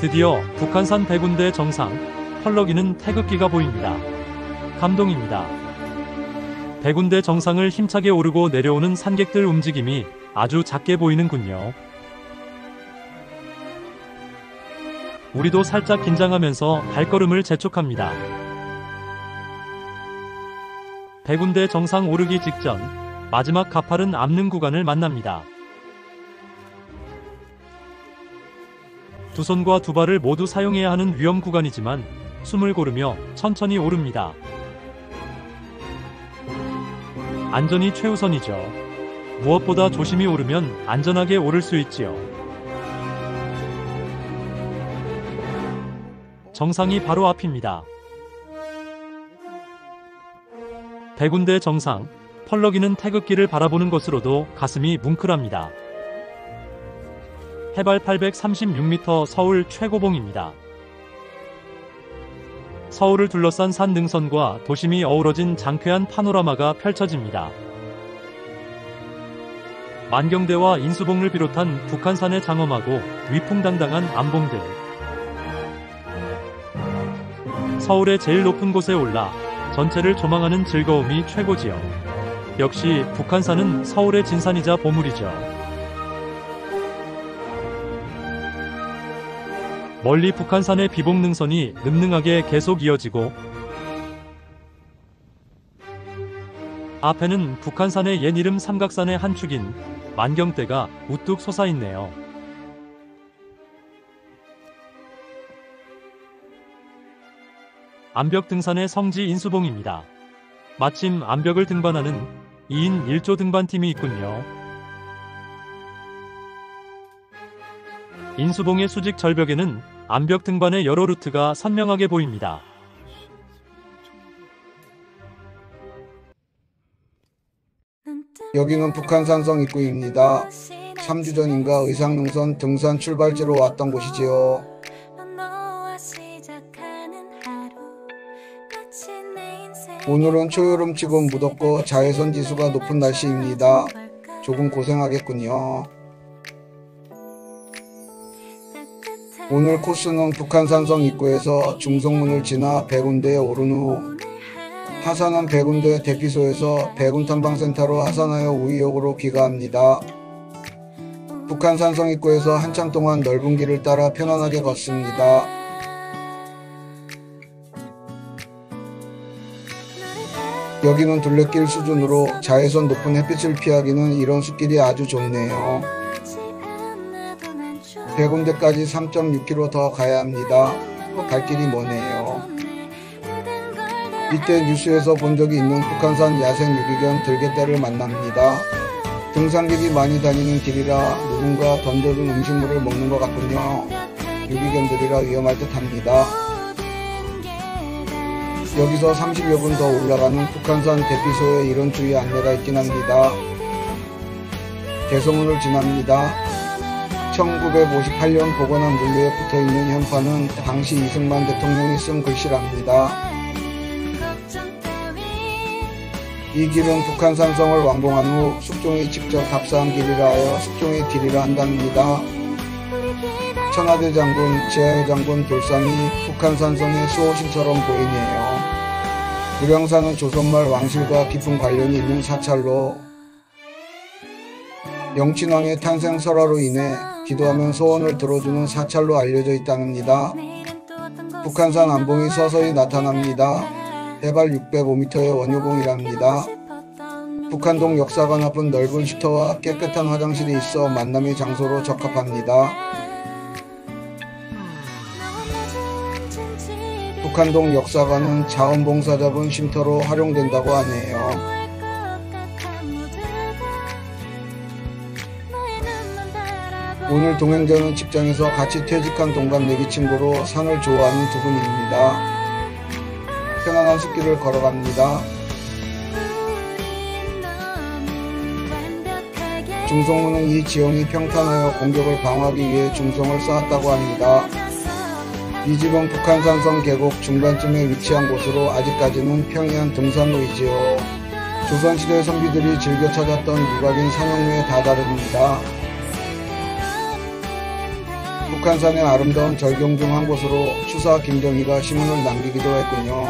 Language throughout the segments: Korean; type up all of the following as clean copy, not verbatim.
드디어 북한산 백운대 정상, 펄럭이는 태극기가 보입니다. 감동입니다. 백운대 정상을 힘차게 오르고 내려오는 산객들 움직임이 아주 작게 보이는군요. 우리도 살짝 긴장하면서 발걸음을 재촉합니다. 백운대 정상 오르기 직전 마지막 가파른 압능 구간을 만납니다. 두 손과 두 발을 모두 사용해야 하는 위험 구간이지만 숨을 고르며 천천히 오릅니다. 안전이 최우선이죠. 무엇보다 조심히 오르면 안전하게 오를 수 있지요. 정상이 바로 앞입니다. 백운대 정상, 펄럭이는 태극기를 바라보는 것으로도 가슴이 뭉클합니다. 해발 836m 서울 최고봉입니다. 서울을 둘러싼 산 능선과 도심이 어우러진 장쾌한 파노라마가 펼쳐집니다. 만경대와 인수봉을 비롯한 북한산의 장엄하고 위풍당당한 암봉들. 서울의 제일 높은 곳에 올라 전체를 조망하는 즐거움이 최고지요. 역시 북한산은 서울의 진산이자 보물이죠. 멀리 북한산의 비봉능선이 늠름하게 계속 이어지고 앞에는 북한산의 옛 이름 삼각산의 한 축인 만경대가 우뚝 솟아있네요. 암벽 등산의 성지 인수봉입니다. 마침 암벽을 등반하는 2인 1조 등반팀이 있군요. 인수봉의 수직 절벽에는 암벽 등반의 여러 루트가 선명하게 보입니다. 여기는 북한산성 입구입니다. 3주 전인가 의상능선 등산 출발지로 왔던 곳이지요. 오늘은 초여름치고 무덥고 자외선 지수가 높은 날씨입니다. 조금 고생하겠군요. 오늘 코스는 북한산성 입구에서 중성문을 지나 백운대에 오른 후 하산한 백운대 대피소에서 백운탐방센터로 하산하여 우이역으로 귀가합니다. 북한산성 입구에서 한참 동안 넓은 길을 따라 편안하게 걷습니다. 여기는 둘레길 수준으로 자외선 높은 햇빛을 피하기는 이런 숲길이 아주 좋네요. 백운대까지 3.6km 더 가야 합니다. 갈 길이 머네요. 이때 뉴스에서 본 적이 있는 북한산 야생 유기견 들개떼를 만납니다. 등산객이 많이 다니는 길이라 누군가 던져둔 음식물을 먹는 것 같군요. 유기견들이라 위험할 듯 합니다. 여기서 30여 분 더 올라가는 북한산 대피소에 이런 주의 안내가 있긴 합니다. 대소문을 지납니다. 1958년 복원한 물류에 붙어있는 현판은 당시 이승만 대통령이 쓴 글씨랍니다. 이 길은 북한산성을 완공한 후 숙종이 직접 답사한 길이라 하여 숙종의 길이라 한답니다. 천하대 장군, 제하의 장군 돌산이 북한산성의 수호신처럼 보이네요. 무령산은 조선말 왕실과 깊은 관련이 있는 사찰로 영친왕의 탄생 설화로 인해 기도하면 소원을 들어주는 사찰로 알려져 있답니다. 북한산 암봉이 서서히 나타납니다. 해발 605m의 원효봉이랍니다. 북한동 역사관 앞은 넓은 슈터와 깨끗한 화장실이 있어 만남의 장소로 적합합니다. 북한동 역사관은 자원봉사자분 쉼터로 활용된다고 하네요. 오늘 동행자는 직장에서 같이 퇴직한 동갑 내기 친구로 산을 좋아하는 두 분입니다. 편안한 숲길을 걸어갑니다. 중성문은 이 지형이 평탄하여 공격을 방어하기 위해 중성을 쌓았다고 합니다. 이 집은 북한산성 계곡 중간쯤에 위치한 곳으로 아직까지는 평이한 등산로이지요. 조선시대 선비들이 즐겨 찾았던 유곽인 산영로에 다다릅니다. 북한산의 아름다운 절경 중 한 곳으로 추사 김정희가 시문을 남기기도 했군요.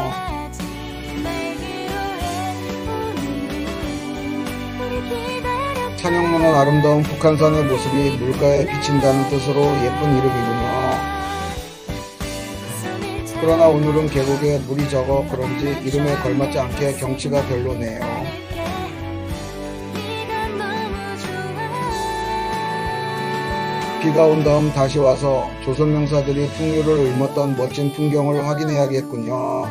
찬영문은 아름다운 북한산의 모습이 물가에 비친다는 뜻으로 예쁜 이름이군요. 그러나 오늘은 계곡에 물이 적어 그런지 이름에 걸맞지 않게 경치가 별로네요. 비가 온 다음 다시 와서 조선 명사들이 풍류를 읊었던 멋진 풍경을 확인해야겠군요.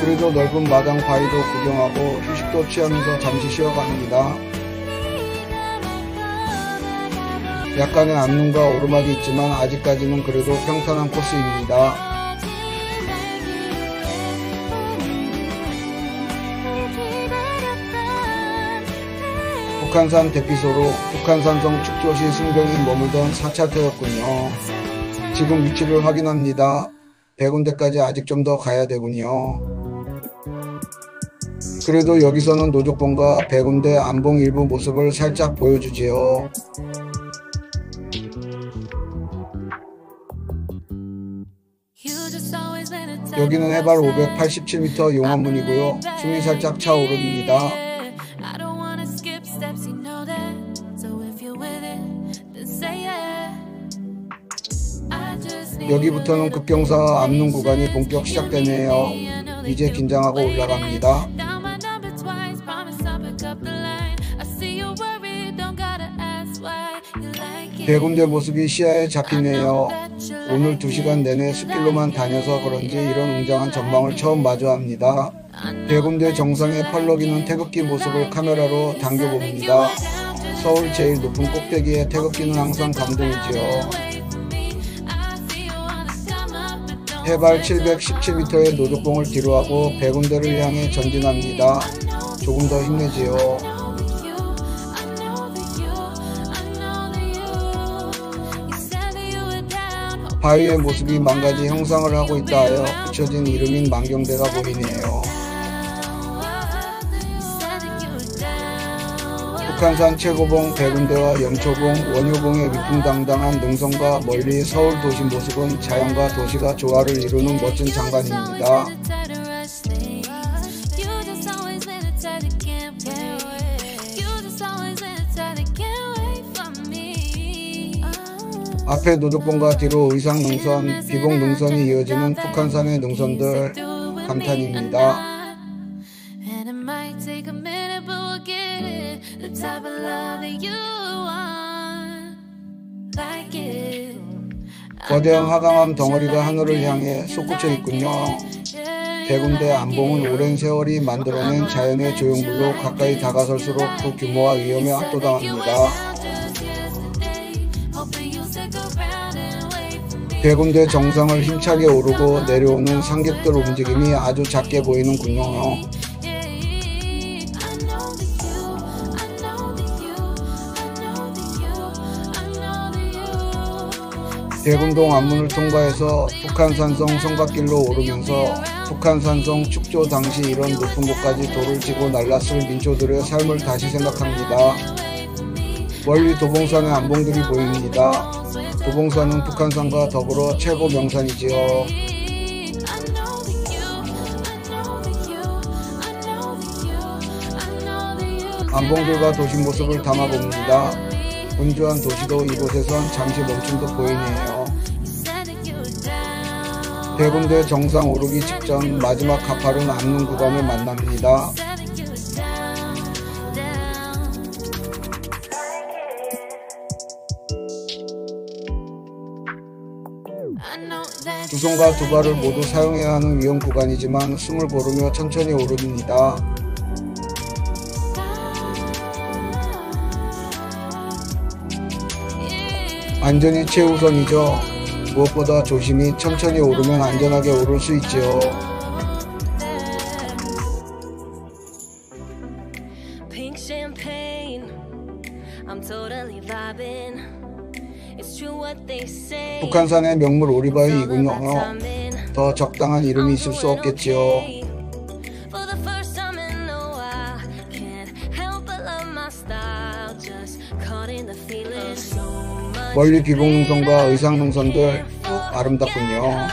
그래도 넓은 마당 바위도 구경하고 휴식도 취하면서 잠시 쉬어갑니다. 약간의 암눈과 오르막이 있지만 아직까지는 그래도 평탄한 코스입니다. 북한산 대피소로 북한산성 축조시 승병이 머물던 사찰터였군요. 지금 위치를 확인합니다. 100군데까지 아직 좀 더 가야 되군요. 그래도 여기서는 노족봉과 100군데 안봉 일부 모습을 살짝 보여주지요. 여기는 해발 587m 용암문이고요. 숨이 살짝 차오릅니다. 여기부터는 급경사 암눈 구간이 본격 시작되네요. 이제 긴장하고 올라갑니다. 100군데 모습이 시야에 잡히네요. 오늘 2시간 내내 숲길로만 다녀서 그런지 이런 웅장한 전망을 처음 마주합니다. 100군데 정상에 펄럭이는 태극기 모습을 카메라로 당겨봅니다. 서울 제일 높은 꼭대기의 태극기는 항상 감동이지요. 해발 717m의 노족봉을 뒤로하고 100군데를 향해 전진합니다. 조금 더 힘내지요. 바위의 모습이 만가지 형상을 하고 있다 하여 붙여진 이름인 만경대가 보이네요. 북한산 최고봉 100군데와 영초봉, 원효봉의 위풍당당한 능선과 멀리 서울 도시 모습은 자연과 도시가 조화를 이루는 멋진 장관입니다. 앞에 노족봉과 뒤로 의상능선, 비봉능선이 이어지는 북한산의 능선들 감탄입니다. 거대한 화강암 덩어리가 하늘을 향해 솟구쳐 있군요. 100군데 안봉은 오랜 세월이 만들어낸 자연의 조형물로 가까이 다가설수록 그 규모와 위험에 압도당합니다. 100군데 정상을 힘차게 오르고 내려오는 상객들 움직임이 아주 작게 보이는군요. 대금동 안문을 통과해서 북한산성 성곽길로 오르면서 북한산성 축조 당시 이런 높은 곳까지 돌을 지고 날랐을 민초들의 삶을 다시 생각합니다. 멀리 도봉산의 안봉들이 보입니다. 도봉산은 북한산과 더불어 최고 명산이지요. 안봉들과 도시 모습을 담아봅니다. 분주한 도시도 이곳에선 잠시 멈춤 듯 보이네요. 100군데 정상 오르기 직전 마지막 가파른 안눈 구간을 만납니다. 두 손과 두 발을 모두 사용해야 하는 위험 구간이지만 숨을 고르며 천천히 오릅니다. 안전이 최우선이죠. 무엇보다 조심히 천천히 오르면 안전하게 오를 수 있지요. 북한산의 명물 오리바위이군요. 더 적당한 이름이 있을 수 없겠지요. 멀리 비봉능선과 의상능선들 쭉 아름답군요.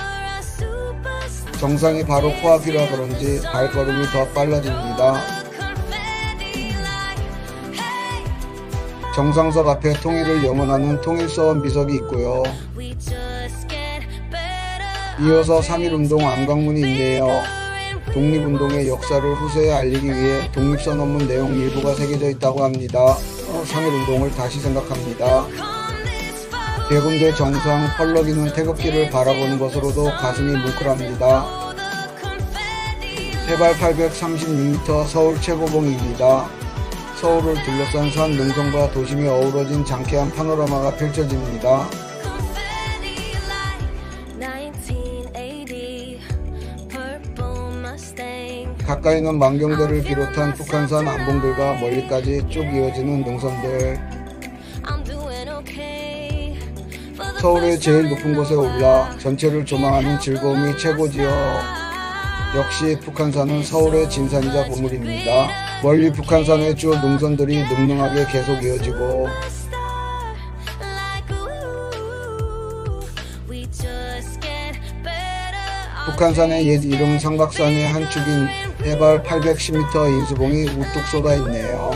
정상이 바로 코앞이라 그런지 발걸음이 더 빨라집니다. 정상석 앞에 통일을 염원하는 통일서원 비석이 있고요. 이어서 3.1운동 안강문이 있네요. 독립운동의 역사를 후세에 알리기 위해 독립선언문 내용 일부가 새겨져 있다고 합니다. 3.1운동을 다시 생각합니다. 대군대 정상 펄럭이는 태극기를 바라보는 것으로도 가슴이 뭉클합니다. 해발 836m 서울 최고봉입니다. 서울을 둘러싼 산 능선과 도심이 어우러진 장쾌한 파노라마가 펼쳐집니다. 가까이는 만경대를 비롯한 북한산 안봉들과 멀리까지 쭉 이어지는 능선들. 서울의 제일 높은 곳에 올라 전체를 조망하는 즐거움이 최고지요. 역시 북한산은 서울의 진산이자 보물입니다. 멀리 북한산의 주 능선들이 능능하게 계속 이어지고 북한산의 옛 이름 삼각산의 한 축인 해발 810m 인수봉이 우뚝 쏟아 있네요.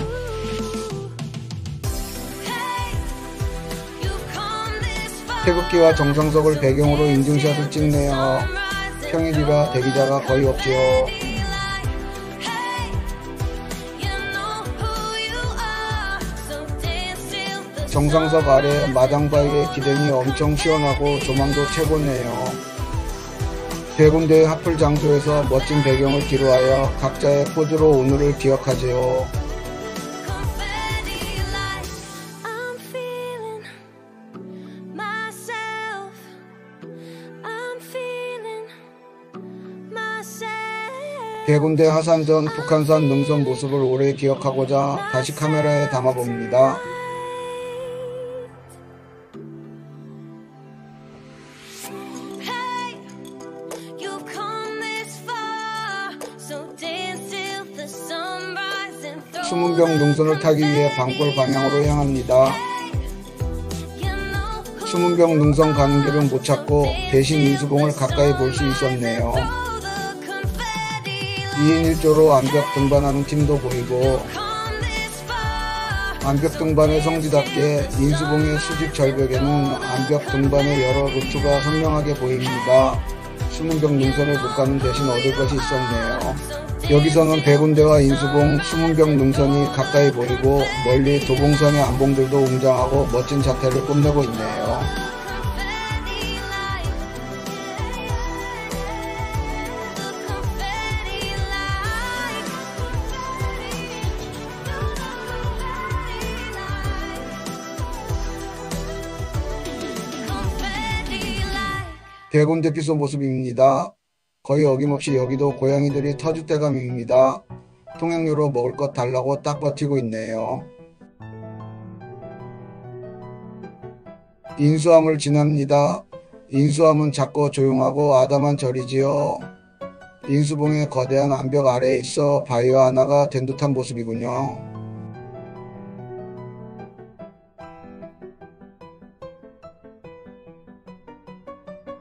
태극기와 정상석을 배경으로 인증샷을 찍네요. 평일이라 대기자가 거의 없지요. 정상석 아래 마당바위의 기댕이 엄청 시원하고 조망도 최고네요. 대군대의 하플 장소에서 멋진 배경을 뒤로하여 각자의 포즈로 오늘을 기억하지요. 대군대 하산 전 북한산 능선 모습을 오래 기억하고자 다시 카메라에 담아봅니다. 수문병 능선을 타기 위해 방골 방향으로 향합니다. 수문병 능선 가는 길은 못 찾고 대신 인수봉을 가까이 볼 수 있었네요. 2인 1조로 암벽 등반하는 팀도 보이고 암벽 등반의 성지답게 인수봉의 수직 절벽에는 암벽 등반의 여러 루트가 선명하게 보입니다. 수문병 능선을 못 가는 대신 얻을 것이 있었네요. 여기서는 대군대와 인수봉, 수문병 능선이 가까이 보이고 멀리 도봉산의 안봉들도 웅장하고 멋진 자태를 뽐내고 있네요. 대군대 피소 모습입니다. 거의 어김없이 여기도 고양이들이 터줏대감입니다. 통행료로 먹을 것 달라고 딱 버티고 있네요. 인수함을 지납니다. 인수함은 작고 조용하고 아담한 절이지요. 인수봉의 거대한 암벽 아래에 있어 바위와 하나가 된 듯한 모습이군요.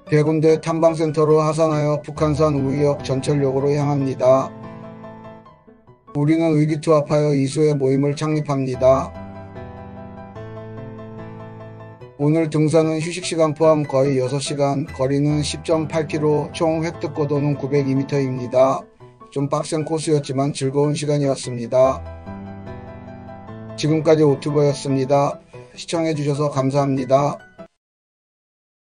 대군대 탐방센터로 하산하여 북한산 우이역 전철역으로 향합니다. 우리는 의기투합하여 이수의 모임을 창립합니다. 오늘 등산은 휴식시간 포함 거의 6시간, 거리는 10.8km, 총 획득고도는 902m입니다. 좀 빡센 코스였지만 즐거운 시간이었습니다. 지금까지 오투버였습니다. 시청해주셔서 감사합니다.